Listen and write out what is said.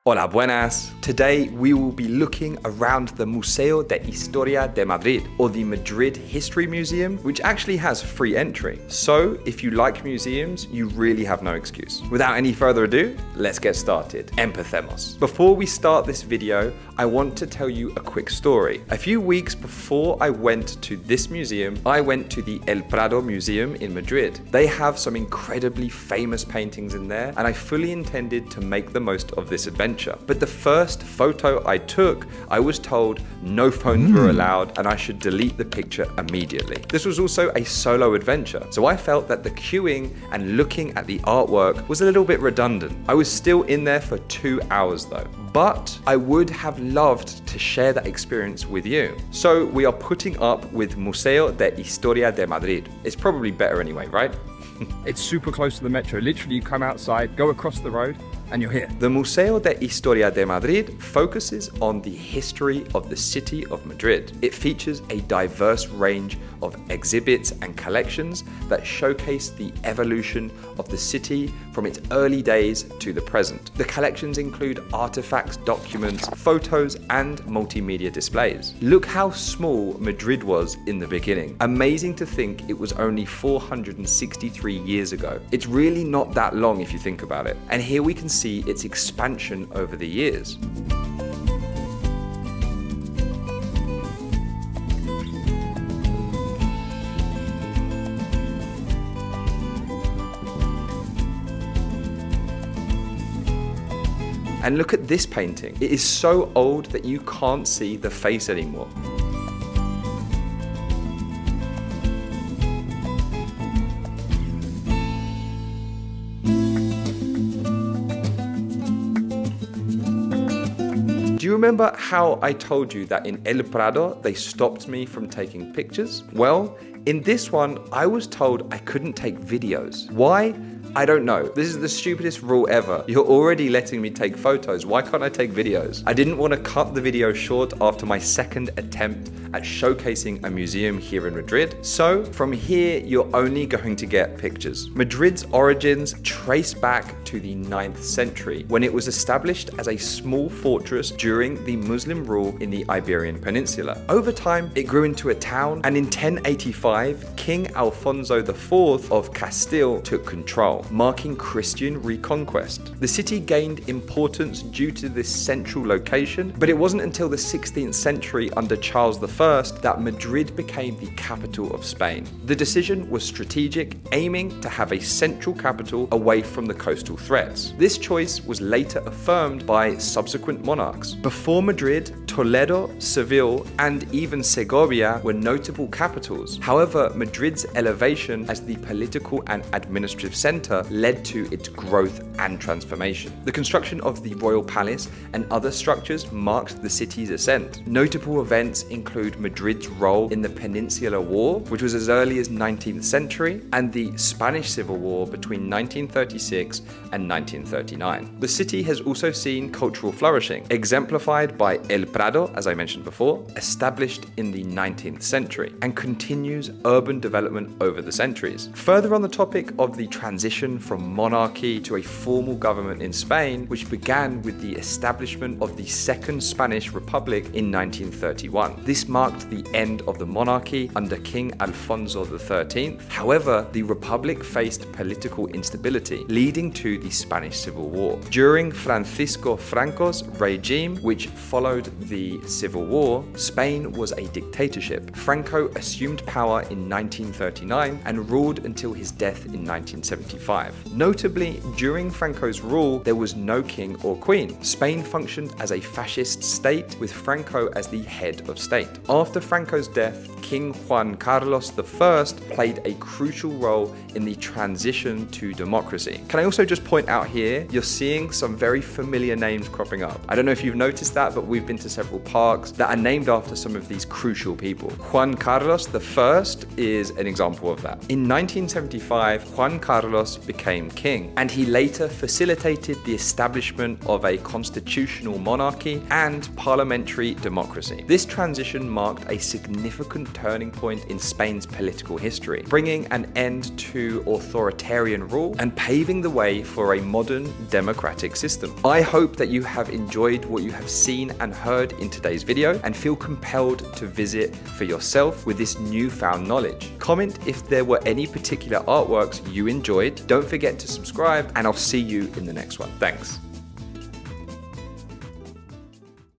Hola Buenas! Today we will be looking around the Museo de Historia de Madrid, or the Madrid History Museum, which actually has free entry. So if you like museums, you really have no excuse. Without any further ado, let's get started. Empecemos. Before we start this video, I want to tell you a quick story. A few weeks before I went to this museum, I went to the Prado Museum in Madrid. They have some incredibly famous paintings in there, and I fully intended to make the most of this adventure. But the first photo I took, I was told no phones were allowed and I should delete the picture immediately. This was also a solo adventure, so I felt that the queuing and looking at the artwork was a little bit redundant. I was still in there for 2 hours though. But I would have loved to share that experience with you. So we are putting up with Museo de Historia de Madrid. It's probably better anyway, right? It's super close to the metro. Literally, you come outside, go across the road, and you're here. The Museo de Historia de Madrid focuses on the history of the city of Madrid. It features a diverse range of exhibits and collections that showcase the evolution of the city from its early days to the present. The collections include artifacts, documents, photos, and multimedia displays. Look how small Madrid was in the beginning. Amazing to think it was only 463 years ago. It's really not that long if you think about it. And here we can see its expansion over the years. And look at this painting. It is so old that you can't see the face anymore. Do you remember how I told you that in El Prado they stopped me from taking pictures? Well, in this one, I was told I couldn't take videos. Why? I don't know. This is the stupidest rule ever. You're already letting me take photos. Why can't I take videos? I didn't want to cut the video short after my second attempt at showcasing a museum here in Madrid. So from here, you're only going to get pictures. Madrid's origins trace back to the 9th century, when it was established as a small fortress during the Muslim rule in the Iberian Peninsula. Over time, it grew into a town, and in 1085, King Alfonso IV of Castile took control, marking Christian reconquest. The city gained importance due to this central location, but it wasn't until the 16th century under Charles I that Madrid became the capital of Spain. The decision was strategic, aiming to have a central capital away from the coastal threats. This choice was later affirmed by subsequent monarchs. Before Madrid, Toledo, Seville, and even Segovia were notable capitals. However, Madrid's elevation as the political and administrative center led to its growth and transformation. The construction of the Royal Palace and other structures marked the city's ascent. Notable events include Madrid's role in the Peninsular War, which was as early as 19th century, and the Spanish Civil War between 1936 and 1939. The city has also seen cultural flourishing, exemplified by El Prado, as I mentioned before, established in the 19th century, and continues urban development over the centuries. Further on the topic of the transition from monarchy to a formal government in Spain, which began with the establishment of the Second Spanish Republic in 1931. This marked the end of the monarchy under King Alfonso XIII. However, the republic faced political instability, leading to the Spanish Civil War. During Francisco Franco's regime, which followed the Civil War, Spain was a dictatorship. Franco assumed power in 1939 and ruled until his death in 1975. Notably, during Franco's rule, there was no king or queen. Spain functioned as a fascist state, with Franco as the head of state. After Franco's death, King Juan Carlos I played a crucial role in the transition to democracy. Can I also just point out here, you're seeing some very familiar names cropping up. I don't know if you've noticed that, but we've been to several parks that are named after some of these crucial people. Juan Carlos I is an example of that. In 1975, Juan Carlos became king, and he later facilitated the establishment of a constitutional monarchy and parliamentary democracy. This transition marked a significant turning point in Spain's political history, bringing an end to authoritarian rule and paving the way for a modern democratic system. I hope that you have enjoyed what you have seen and heard in today's video and feel compelled to visit for yourself with this newfound knowledge. Comment if there were any particular artworks you enjoyed. Don't forget to subscribe, and I'll see you in the next one. Thanks.